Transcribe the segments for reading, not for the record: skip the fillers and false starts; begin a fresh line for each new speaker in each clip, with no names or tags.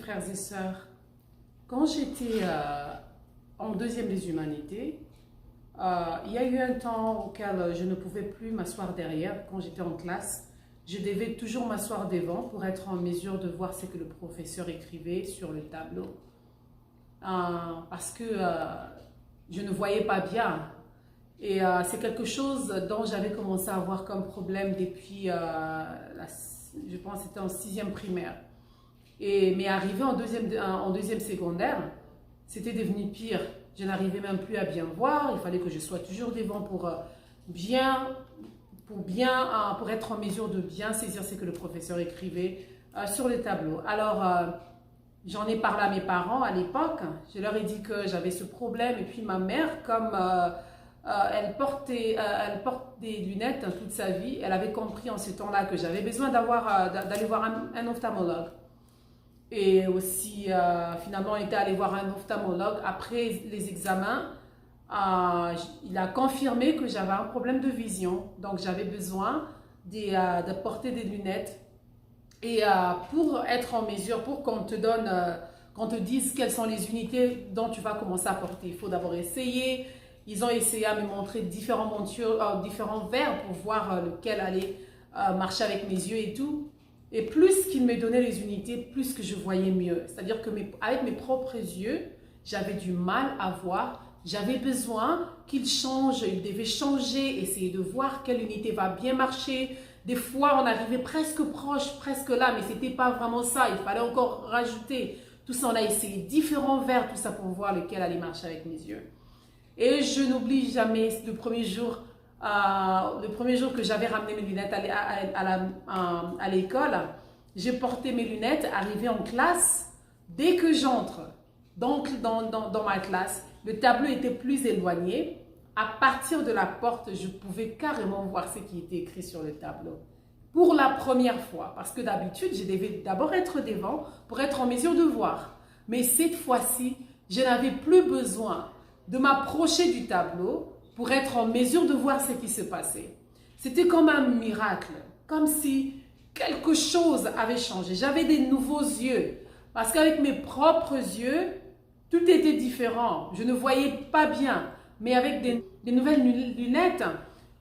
frères et sœurs, quand j'étais en deuxième des humanités, il y a eu un temps auquel je ne pouvais plus m'asseoir derrière. Quand j'étais en classe, je devais toujours m'asseoir devant pour être en mesure de voir ce que le professeur écrivait sur le tableau. Parce que je ne voyais pas bien. Et c'est quelque chose dont j'avais commencé à avoir comme problème depuis, je pense que c'était en sixième primaire. Mais arrivé en deuxième secondaire, c'était devenu pire. Je n'arrivais même plus à bien voir. Il fallait que je sois toujours devant pour être en mesure de bien saisir ce que le professeur écrivait sur le tableau. Alors, j'en ai parlé à mes parents à l'époque. Je leur ai dit que j'avais ce problème. Et puis ma mère, comme elle porte des lunettes toute sa vie, elle avait compris en ce temps-là que j'avais besoin d'aller voir un ophtalmologue. Et aussi, finalement, on était allé voir un ophtalmologue. Après les examens, il a confirmé que j'avais un problème de vision. Donc, j'avais besoin de porter des lunettes. Et pour être en mesure, pour qu'on te dise quelles sont les unités dont tu vas commencer à porter, il faut d'abord essayer. Ils ont essayé à me montrer différents verres pour voir lequel allait marcher avec mes yeux et tout. Et plus qu'ils me donnaient les unités, plus que je voyais mieux. C'est-à-dire que avec mes propres yeux, j'avais du mal à voir. J'avais besoin qu'ils changent. Ils devaient changer, essayer de voir quelle unité va bien marcher. Des fois, on arrivait presque proche, presque là, mais ce n'était pas vraiment ça. Il fallait encore rajouter. Tout ça, on a essayé différents verres, tout ça pour voir lequel allait marcher avec mes yeux. Et je n'oublie jamais le premier jour que j'avais ramené mes lunettes à l'école. J'ai porté mes lunettes, arrivé en classe. Dès que j'entre dans ma classe, le tableau était plus éloigné. À partir de la porte, je pouvais carrément voir ce qui était écrit sur le tableau. Pour la première fois, parce que d'habitude, je devais d'abord être devant pour être en mesure de voir. Mais cette fois-ci, je n'avais plus besoin de m'approcher du tableau pour être en mesure de voir ce qui se passait. C'était comme un miracle, comme si quelque chose avait changé. J'avais des nouveaux yeux, parce qu'avec mes propres yeux, tout était différent. Je ne voyais pas bien, mais avec des nouvelles lunettes,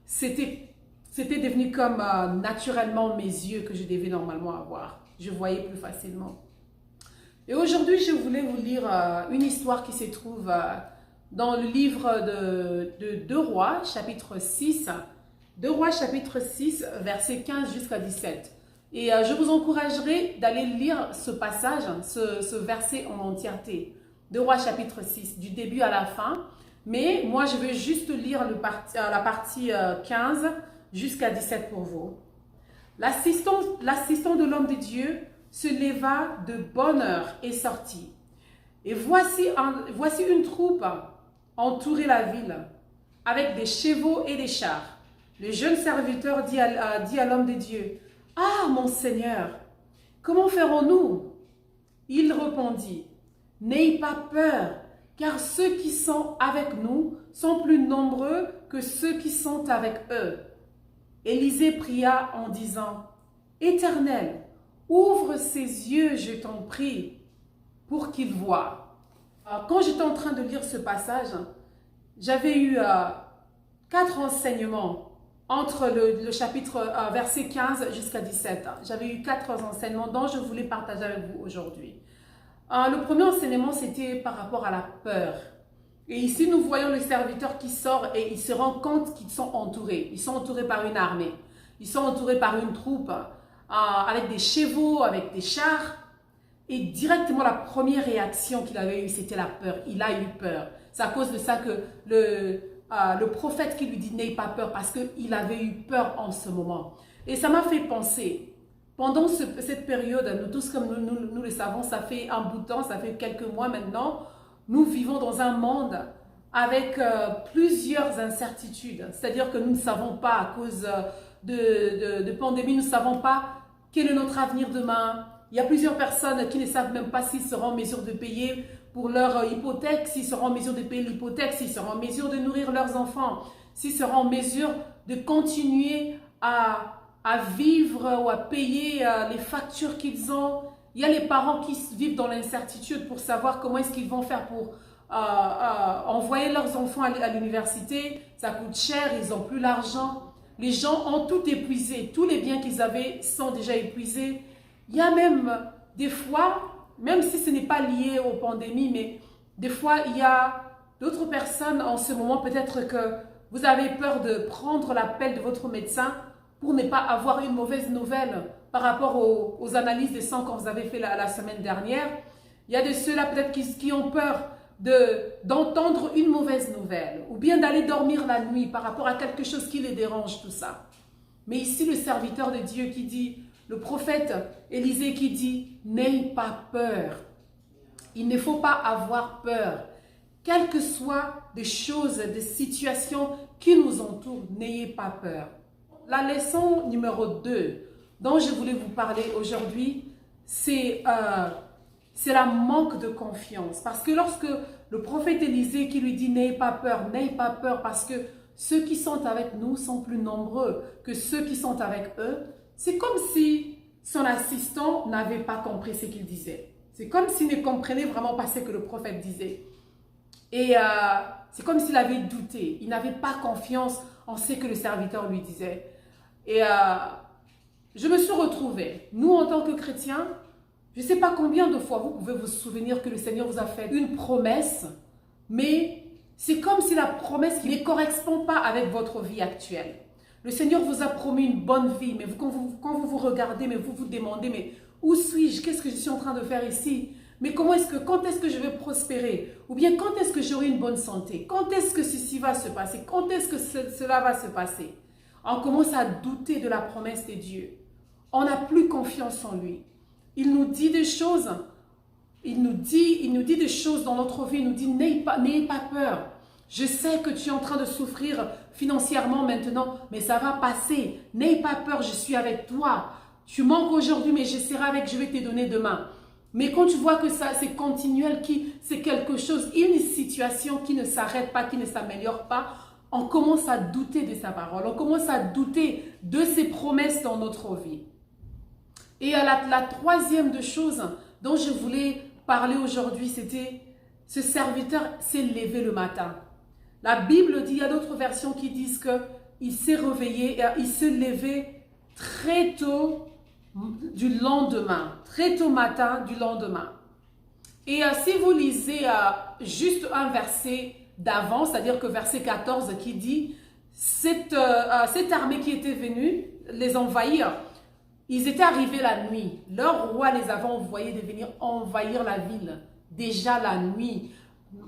c'était devenu comme naturellement mes yeux que je devais normalement avoir. Je voyais plus facilement. Et aujourd'hui, je voulais vous lire une histoire qui se trouve dans le livre de 2 Rois, chapitre 6. 2 Rois, chapitre 6, versets 15 jusqu'à 17. Et je vous encouragerai d'aller lire ce passage, ce verset en entièreté. 2 Rois, chapitre 6, du début à la fin. Mais moi, je vais juste lire la partie 15 jusqu'à 17 pour vous. L'assistant de l'homme de Dieu se leva de bonne heure et sortit. Et voici une troupe entourer la ville avec des chevaux et des chars. Le jeune serviteur dit à l'homme de Dieu, « Ah, mon Seigneur, comment ferons-nous » Il répondit, « N'ayez pas peur, car ceux qui sont avec nous sont plus nombreux que ceux qui sont avec eux. » Élisée pria en disant, « Éternel, ouvre ses yeux, je t'en prie, pour qu'il voie. » Quand j'étais en train de lire ce passage, j'avais eu 4 enseignements entre le chapitre verset 15 jusqu'à 17. J'avais eu 4 enseignements dont je voulais partager avec vous aujourd'hui. Le premier enseignement, c'était par rapport à la peur. Et ici, nous voyons le serviteur qui sort et il se rend compte qu'ils sont entourés. Ils sont entourés par une armée. Ils sont entourés par une troupe avec des chevaux, avec des chars. Et directement, la première réaction qu'il avait eue, c'était la peur. Il a eu peur. C'est à cause de ça que le prophète qui lui dit « N'aie pas peur » parce qu'il avait eu peur en ce moment. Et ça m'a fait penser, pendant cette période, nous tous comme nous le savons, ça fait un bout de temps, ça fait quelques mois maintenant, nous vivons dans un monde avec plusieurs incertitudes. C'est-à-dire que nous ne savons pas, à cause de pandémie, nous ne savons pas quel est notre avenir demain. Il y a plusieurs personnes qui ne savent même pas s'ils seront en mesure de payer pour leur hypothèque, s'ils seront en mesure de payer l'hypothèque, s'ils seront en mesure de nourrir leurs enfants, s'ils seront en mesure de continuer à vivre ou à payer les factures qu'ils ont. Il y a les parents qui vivent dans l'incertitude pour savoir comment est-ce qu'ils vont faire pour envoyer leurs enfants à l'université. Ça coûte cher, ils n'ont plus l'argent. Les gens ont tout épuisé. Tous les biens qu'ils avaient sont déjà épuisés. Il y a même des fois, même si ce n'est pas lié aux pandémies, mais des fois, il y a d'autres personnes en ce moment, peut-être que vous avez peur de prendre l'appel de votre médecin pour ne pas avoir une mauvaise nouvelle par rapport aux analyses de sang qu'on vous avez fait la semaine dernière. Il y a de ceux-là peut-être qui ont peur d'entendre une mauvaise nouvelle ou bien d'aller dormir la nuit par rapport à quelque chose qui les dérange, tout ça. Mais ici, le serviteur de Dieu qui dit, le prophète Élisée qui dit, n'ayez pas peur. Il ne faut pas avoir peur. Quelles que soient des choses, des situations qui nous entourent, n'ayez pas peur. La leçon numéro 2 dont je voulais vous parler aujourd'hui, c'est la manque de confiance. Parce que lorsque le prophète Élisée qui lui dit n'ayez pas peur parce que ceux qui sont avec nous sont plus nombreux que ceux qui sont avec eux, c'est comme si son assistant n'avait pas compris ce qu'il disait. C'est comme s'il ne comprenait vraiment pas ce que le prophète disait. Et c'est comme s'il avait douté. Il n'avait pas confiance en ce que le serviteur lui disait. Et je me suis retrouvée. Nous, en tant que chrétiens, je ne sais pas combien de fois vous pouvez vous souvenir que le Seigneur vous a fait une promesse, mais c'est comme si la promesse ne correspond pas avec votre vie actuelle. Le Seigneur vous a promis une bonne vie, mais quand vous vous regardez, mais vous vous demandez, mais où suis-je? Qu'est-ce que je suis en train de faire ici? Mais quand est-ce que je vais prospérer? Ou bien quand est-ce que j'aurai une bonne santé? Quand est-ce que ceci va se passer? Quand est-ce que cela va se passer? On commence à douter de la promesse de Dieu. On n'a plus confiance en lui. Il nous dit des choses. Il nous dit des choses dans notre vie. Il nous dit, n'ayez pas peur. Je sais que tu es en train de souffrir financièrement maintenant, mais ça va passer. N'ayez pas peur, je suis avec toi. Tu manques aujourd'hui, mais je vais te donner demain. Mais quand tu vois que ça, c'est continuel, c'est quelque chose, une situation qui ne s'arrête pas, qui ne s'améliore pas, on commence à douter de sa parole. On commence à douter de ses promesses dans notre vie. Et la troisième de choses dont je voulais parler aujourd'hui, c'était ce serviteur s'est levé le matin. La Bible dit, il y a d'autres versions qui disent qu'il s'est réveillé, il s'est levé très tôt du lendemain, très tôt matin du lendemain. Et si vous lisez juste un verset d'avant, c'est-à-dire que verset 14 qui dit, cette armée qui était venue les envahir, ils étaient arrivés la nuit. Leur roi les avait envoyés de venir envahir la ville. Déjà la nuit.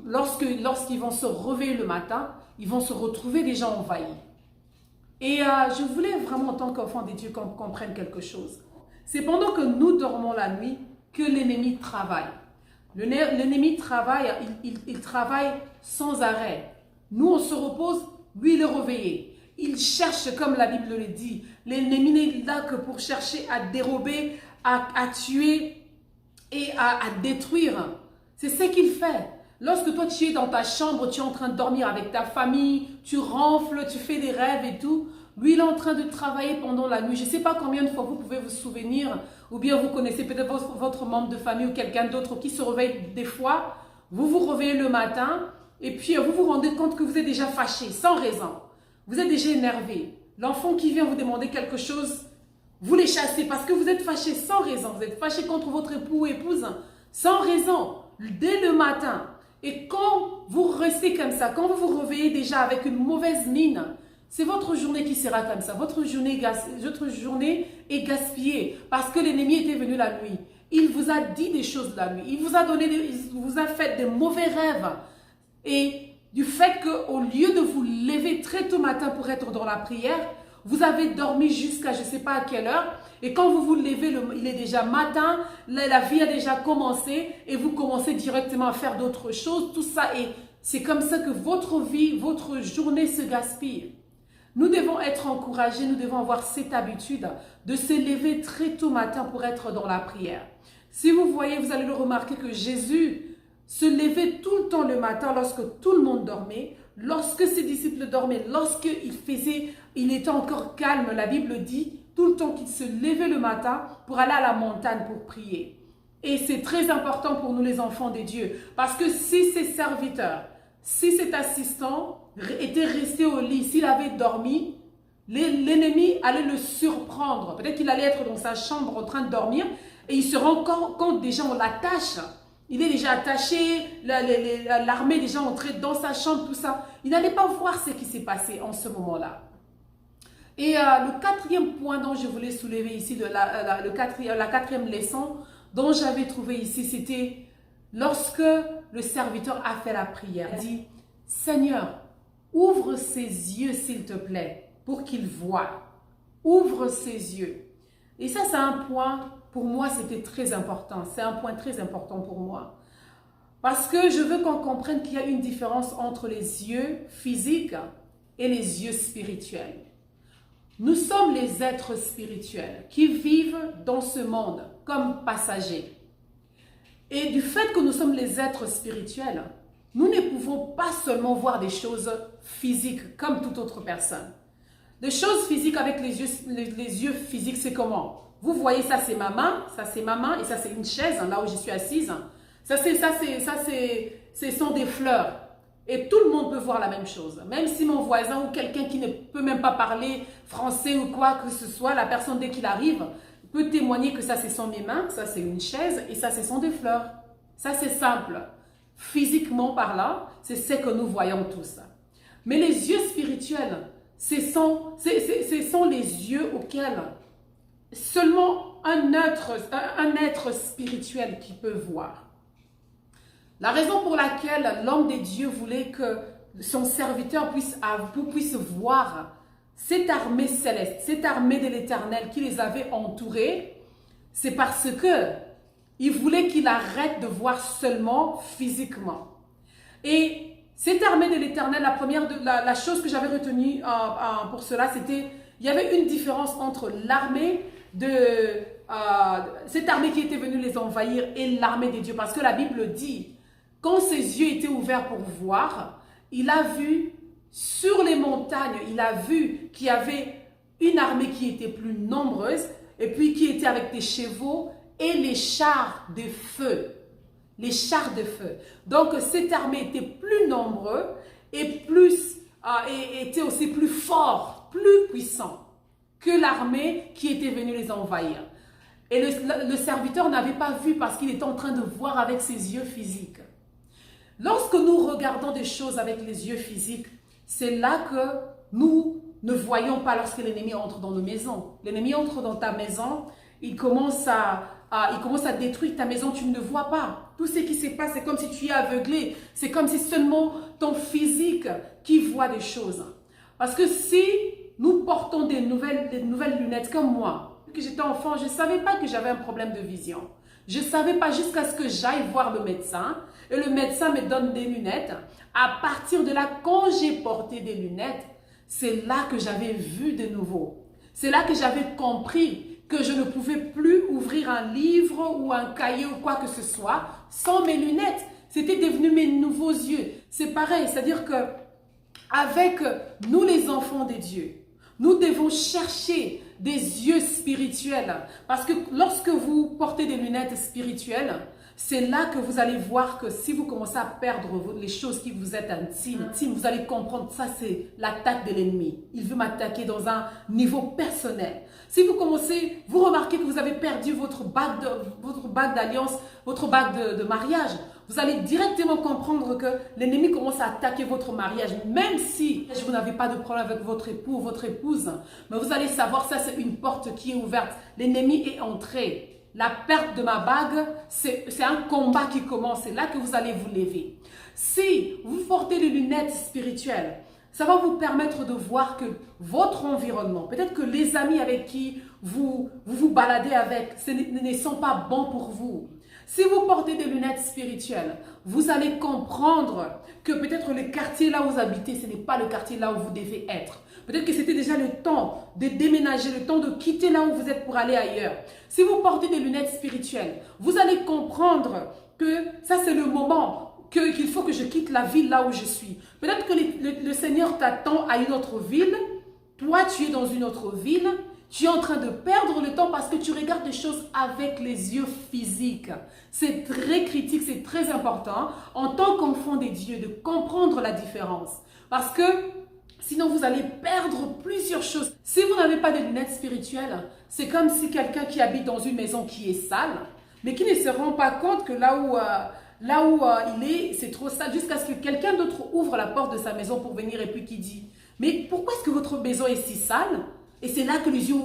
Lorsqu'ils vont se réveiller le matin, ils vont se retrouver déjà envahis. Et je voulais vraiment en tant qu'enfant de Dieu qu'on comprenne quelque chose. C'est pendant que nous dormons la nuit que l'ennemi travaille. L'ennemi travaille, il travaille sans arrêt. Nous, on se repose, lui, il est réveillé. Il cherche, comme la Bible le dit. L'ennemi n'est là que pour chercher à dérober, à tuer et à détruire. C'est ce qu'il fait. Lorsque toi, tu es dans ta chambre, tu es en train de dormir avec ta famille, tu ronfles, tu fais des rêves et tout. Lui, il est en train de travailler pendant la nuit. Je ne sais pas combien de fois vous pouvez vous souvenir, ou bien vous connaissez peut-être votre membre de famille ou quelqu'un d'autre qui se réveille des fois. Vous vous réveillez le matin et puis vous vous rendez compte que vous êtes déjà fâché, sans raison. Vous êtes déjà énervé. L'enfant qui vient vous demander quelque chose, vous les chassez parce que vous êtes fâché sans raison. Vous êtes fâché contre votre époux ou épouse sans raison, dès le matin. Et quand vous restez comme ça, quand vous vous réveillez déjà avec une mauvaise mine, c'est votre journée qui sera comme ça. Votre journée est gaspillée parce que l'ennemi était venu la nuit. Il vous a dit des choses la nuit. Il vous a fait des mauvais rêves. Et du fait qu'au lieu de vous lever très tôt matin pour être dans la prière, vous avez dormi jusqu'à je ne sais pas à quelle heure. Et quand vous vous levez, il est déjà matin, la vie a déjà commencé et vous commencez directement à faire d'autres choses. Tout ça, et c'est comme ça que votre vie, votre journée se gaspille. Nous devons être encouragés, nous devons avoir cette habitude de se lever très tôt matin pour être dans la prière. Si vous voyez, vous allez le remarquer que Jésus se levait tout le temps le matin lorsque tout le monde dormait, lorsque ses disciples dormaient, il était encore calme. La Bible dit tout le temps qu'il se levait le matin pour aller à la montagne pour prier. Et c'est très important pour nous les enfants de Dieu. Parce que si ces serviteurs, si cet assistant était resté au lit, s'il avait dormi, l'ennemi allait le surprendre. Peut-être qu'il allait être dans sa chambre en train de dormir et il se rend compte déjà, on l'attache. Il est déjà attaché, l'armée est déjà entrée dans sa chambre, tout ça. Il n'allait pas voir ce qui s'est passé en ce moment-là. Et le quatrième point dont je voulais soulever ici, la quatrième leçon dont j'avais trouvé ici, c'était lorsque le serviteur a fait la prière. Il dit, Seigneur, ouvre ses yeux s'il te plaît, pour qu'il voie. Ouvre ses yeux. Et ça, c'est un point, pour moi, c'était très important. C'est un point très important pour moi. Parce que je veux qu'on comprenne qu'il y a une différence entre les yeux physiques et les yeux spirituels. Nous sommes les êtres spirituels qui vivent dans ce monde comme passagers. Et du fait que nous sommes les êtres spirituels, nous ne pouvons pas seulement voir des choses physiques comme toute autre personne. Les choses physiques avec les yeux physiques, c'est comment? Vous voyez, ça c'est ma main et ça c'est une chaise, là où je suis assise. Ce sont des fleurs. Et tout le monde peut voir la même chose. Même si mon voisin ou quelqu'un qui ne peut même pas parler français ou quoi que ce soit, la personne dès qu'il arrive peut témoigner que ça ce sont mes mains, ça c'est une chaise et ça ce sont des fleurs. Ça c'est simple. Physiquement parlant, c'est ce que nous voyons tous. Mais les yeux spirituels, ce sont les yeux auxquels seulement un être spirituel qui peut voir. La raison pour laquelle l'homme de Dieu voulait que son serviteur puisse voir cette armée céleste, cette armée de l'Éternel qui les avait entourés, c'est parce que il voulait qu'il arrête de voir seulement physiquement. Et cette armée de l'Éternel, la chose que j'avais retenue pour cela, c'était il y avait une différence entre l'armée cette armée qui était venue les envahir et l'armée de Dieu. Parce que la Bible dit, quand ses yeux étaient ouverts pour voir, il a vu sur les montagnes, il a vu qu'il y avait une armée qui était plus nombreuse et puis qui était avec des chevaux et les chars de feu. Les chars de feu. Donc cette armée était plus nombreuse et était aussi plus fort, plus puissant que l'armée qui était venue les envahir. Et le serviteur n'avait pas vu parce qu'il était en train de voir avec ses yeux physiques. Lorsque nous regardons des choses avec les yeux physiques, c'est là que nous ne voyons pas lorsque l'ennemi entre dans nos maisons. L'ennemi entre dans ta maison, il commence à détruire ta maison, tu ne le vois pas. Tout ce qui se passe, c'est comme si tu es aveuglé. C'est comme si seulement ton physique qui voit des choses. Parce que si nous portons des nouvelles lunettes comme moi, que j'étais enfant, je ne savais pas que j'avais un problème de vision. Je ne savais pas jusqu'à ce que j'aille voir le médecin et le médecin me donne des lunettes. À partir de là, quand j'ai porté des lunettes, c'est là que j'avais vu de nouveau. C'est là que j'avais compris que je ne pouvais plus ouvrir un livre ou un cahier ou quoi que ce soit sans mes lunettes. C'était devenu mes nouveaux yeux. C'est pareil, c'est-à-dire que avec nous les enfants de Dieu, nous devons chercher des yeux spirituels. Parce que lorsque vous portez des lunettes spirituelles, c'est là que vous allez voir que si vous commencez à perdre les choses qui vous êtes intimes, vous allez comprendre ça, c'est l'attaque de l'ennemi. Il veut m'attaquer dans un niveau personnel. Si vous remarquez que vous avez perdu votre bague d'alliance, votre bague de mariage, vous allez directement comprendre que l'ennemi commence à attaquer votre mariage. Même si vous n'avez pas de problème avec votre époux ou votre épouse, mais vous allez savoir ça, c'est une porte qui est ouverte. L'ennemi est entré. La perte de ma bague, c'est un combat qui commence. C'est là que vous allez vous lever. Si vous portez les lunettes spirituelles, ça va vous permettre de voir que votre environnement, peut-être que les amis avec qui vous baladez avec, ne sont pas bons pour vous. Si vous portez des lunettes spirituelles, vous allez comprendre que peut-être le quartier là où vous habitez, ce n'est pas le quartier là où vous devez être. Peut-être que c'était déjà le temps de déménager, le temps de quitter là où vous êtes pour aller ailleurs. Si vous portez des lunettes spirituelles, vous allez comprendre que ça c'est le moment qu'il faut que je quitte la ville là où je suis. Peut-être que le Seigneur t'attend à une autre ville. Toi, tu es dans une autre ville. Tu es en train de perdre le temps parce que tu regardes les choses avec les yeux physiques. C'est très critique, c'est très important en tant qu'enfant des dieux de comprendre la différence. Parce que sinon vous allez perdre plusieurs choses. Si vous n'avez pas de lunettes spirituelles, c'est comme si quelqu'un qui habite dans une maison qui est sale, mais qui ne se rend pas compte que là où il est, c'est trop sale, jusqu'à ce que quelqu'un d'autre ouvre la porte de sa maison pour venir et puis qui dit « Mais pourquoi est-ce que votre maison est si sale ?» Et c'est là que les yeux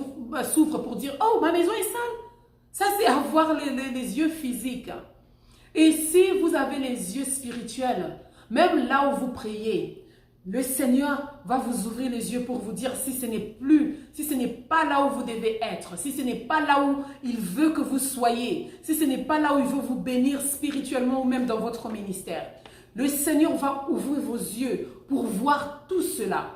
s'ouvrent pour dire « Oh, ma maison est sale !» Ça, c'est avoir les yeux physiques. Et si vous avez les yeux spirituels, même là où vous priez, le Seigneur va vous ouvrir les yeux pour vous dire si ce n'est pas là où vous devez être, si ce n'est pas là où il veut que vous soyez, si ce n'est pas là où il veut vous bénir spirituellement ou même dans votre ministère. Le Seigneur va ouvrir vos yeux pour voir tout cela.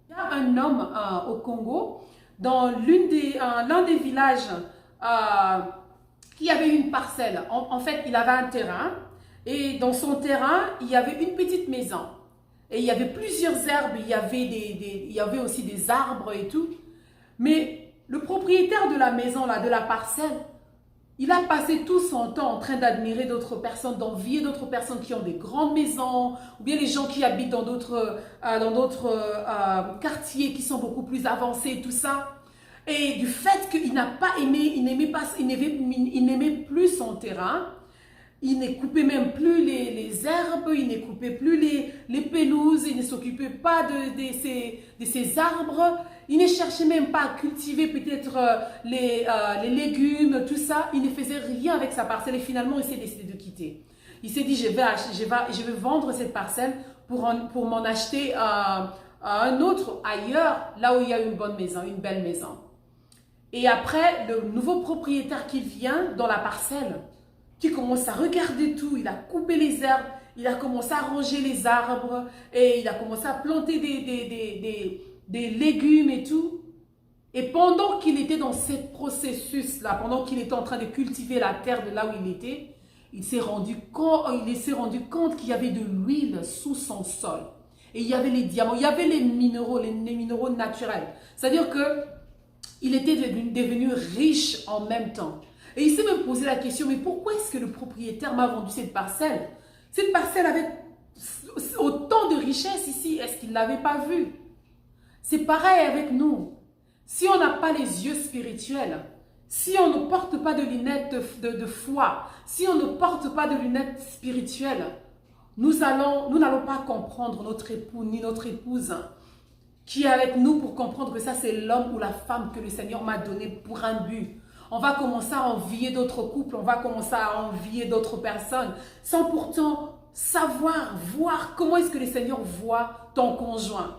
Il y a un homme au Congo, dans l'un des villages qui avait une parcelle. En fait, il avait un terrain et dans son terrain, il y avait une petite maison. Et il y avait plusieurs herbes, il y avait aussi des arbres et tout. Mais le propriétaire de la maison, là, de la parcelle, il a passé tout son temps en train d'admirer d'autres personnes, d'envier d'autres personnes qui ont des grandes maisons, ou bien les gens qui habitent dans d'autres quartiers qui sont beaucoup plus avancés et tout ça. Et du fait qu'il n'a pas aimé, il n'aimait plus son terrain, il ne coupait même plus les herbes, il ne coupait plus les pelouses, il ne s'occupait pas de ces arbres, il ne cherchait même pas à cultiver peut-être les légumes, tout ça. Il ne faisait rien avec sa parcelle et finalement il s'est décidé de quitter. Il s'est dit je vais vendre cette parcelle pour m'en acheter un autre ailleurs, là où il y a une bonne maison, une belle maison. Et après, le nouveau propriétaire qui vient dans la parcelle, qui commence à regarder tout, il a coupé les herbes, il a commencé à ranger les arbres, et il a commencé à planter des légumes et tout. Et pendant qu'il était dans ce processus-là, pendant qu'il était en train de cultiver la terre de là où il était, il s'est rendu compte qu'il y avait de l'huile sous son sol. Et il y avait les diamants, il y avait les minéraux naturels. C'est-à-dire qu'il était devenu riche en même temps. Et il s'est même posé la question, mais pourquoi est-ce que le propriétaire m'a vendu cette parcelle? Cette parcelle avait autant de richesses ici, est-ce qu'il ne l'avait pas vue? C'est pareil avec nous. Si on n'a pas les yeux spirituels, si on ne porte pas de lunettes de foi, si on ne porte pas de lunettes spirituelles, nous n'allons pas comprendre notre époux ni notre épouse qui est avec nous pour comprendre que ça c'est l'homme ou la femme que le Seigneur m'a donné pour un but. On va commencer à envier d'autres couples, on va commencer à envier d'autres personnes, sans pourtant savoir, voir comment est-ce que le Seigneur voit ton conjoint.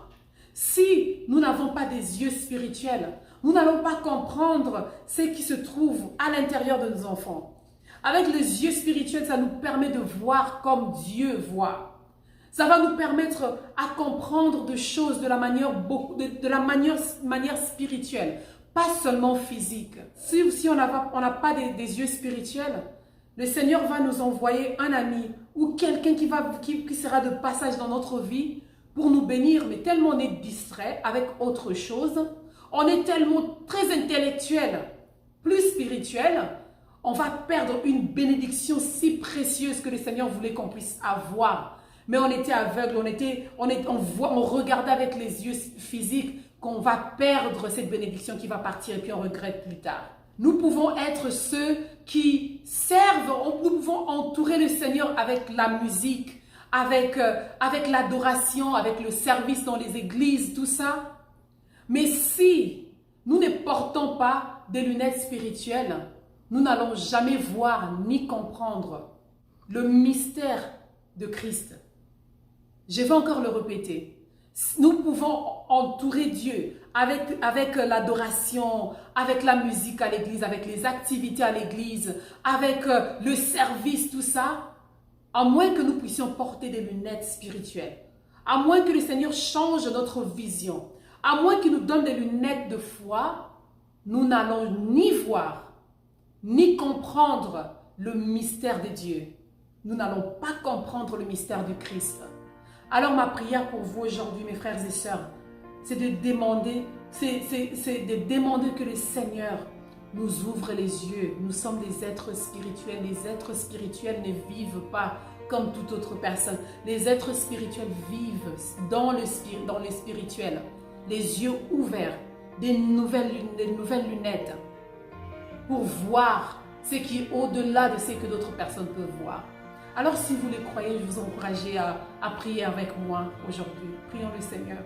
Si nous n'avons pas des yeux spirituels, nous n'allons pas comprendre ce qui se trouve à l'intérieur de nos enfants. Avec les yeux spirituels, ça nous permet de voir comme Dieu voit. Ça va nous permettre à comprendre des choses de la manière spirituelle. Pas seulement physique. Si on n'a pas des yeux spirituels, le Seigneur va nous envoyer un ami ou quelqu'un qui sera de passage dans notre vie pour nous bénir, mais tellement on est distrait avec autre chose, on est tellement très intellectuel, plus spirituel, on va perdre une bénédiction si précieuse que le Seigneur voulait qu'on puisse avoir. Mais on était aveugle, on regardait avec les yeux physiques, qu'on va perdre cette bénédiction qui va partir et puis on regrette plus tard. Nous pouvons être ceux qui servent, nous pouvons entourer le Seigneur avec la musique, avec l'adoration, avec le service dans les églises, tout ça. Mais si nous ne portons pas des lunettes spirituelles, nous n'allons jamais voir ni comprendre le mystère de Christ. Je vais encore le répéter. Nous pouvons entourer Dieu avec l'adoration, avec la musique à l'église, avec les activités à l'église, avec le service, tout ça, à moins que nous puissions porter des lunettes spirituelles, à moins que le Seigneur change notre vision, à moins qu'il nous donne des lunettes de foi, nous n'allons ni voir, ni comprendre le mystère de Dieu. Nous n'allons pas comprendre le mystère du Christ. Alors ma prière pour vous aujourd'hui, mes frères et sœurs, c'est de demander, c'est de demander que le Seigneur nous ouvre les yeux. Nous sommes des êtres spirituels. Les êtres spirituels ne vivent pas comme toute autre personne. Les êtres spirituels vivent dans le spirituel, les yeux ouverts, des nouvelles lunettes pour voir ce qui est au-delà de ce que d'autres personnes peuvent voir. Alors si vous le croyez, je vous encourage à prier avec moi aujourd'hui. Prions le Seigneur.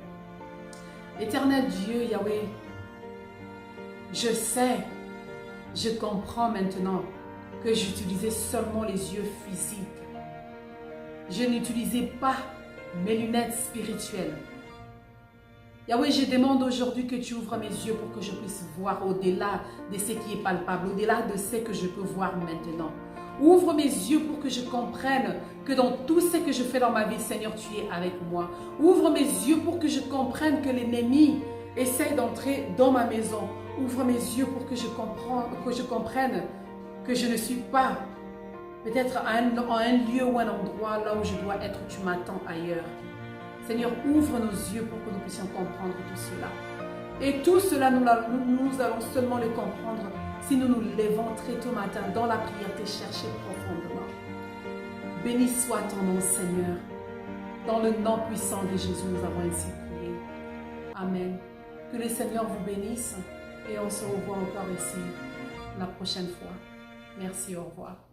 Éternel Dieu, Yahweh, je sais, je comprends maintenant que j'utilisais seulement les yeux physiques. Je n'utilisais pas mes lunettes spirituelles. Yahweh, je demande aujourd'hui que tu ouvres mes yeux pour que je puisse voir au-delà de ce qui est palpable, au-delà de ce que je peux voir maintenant. Ouvre mes yeux pour que je comprenne que dans tout ce que je fais dans ma vie, Seigneur, tu es avec moi. Ouvre mes yeux pour que je comprenne que l'ennemi essaie d'entrer dans ma maison. Ouvre mes yeux pour que je comprenne que je ne suis pas peut-être à un lieu ou un endroit là où je dois être, où tu m'attends ailleurs. Seigneur, ouvre nos yeux pour que nous puissions comprendre tout cela. Et tout cela, nous allons seulement le comprendre si nous nous levons très tôt matin dans la prière, te chercher profondément. Béni soit ton nom, Seigneur. Dans le nom puissant de Jésus, nous avons ainsi prié. Amen. Que le Seigneur vous bénisse et on se revoit encore ici la prochaine fois. Merci, au revoir.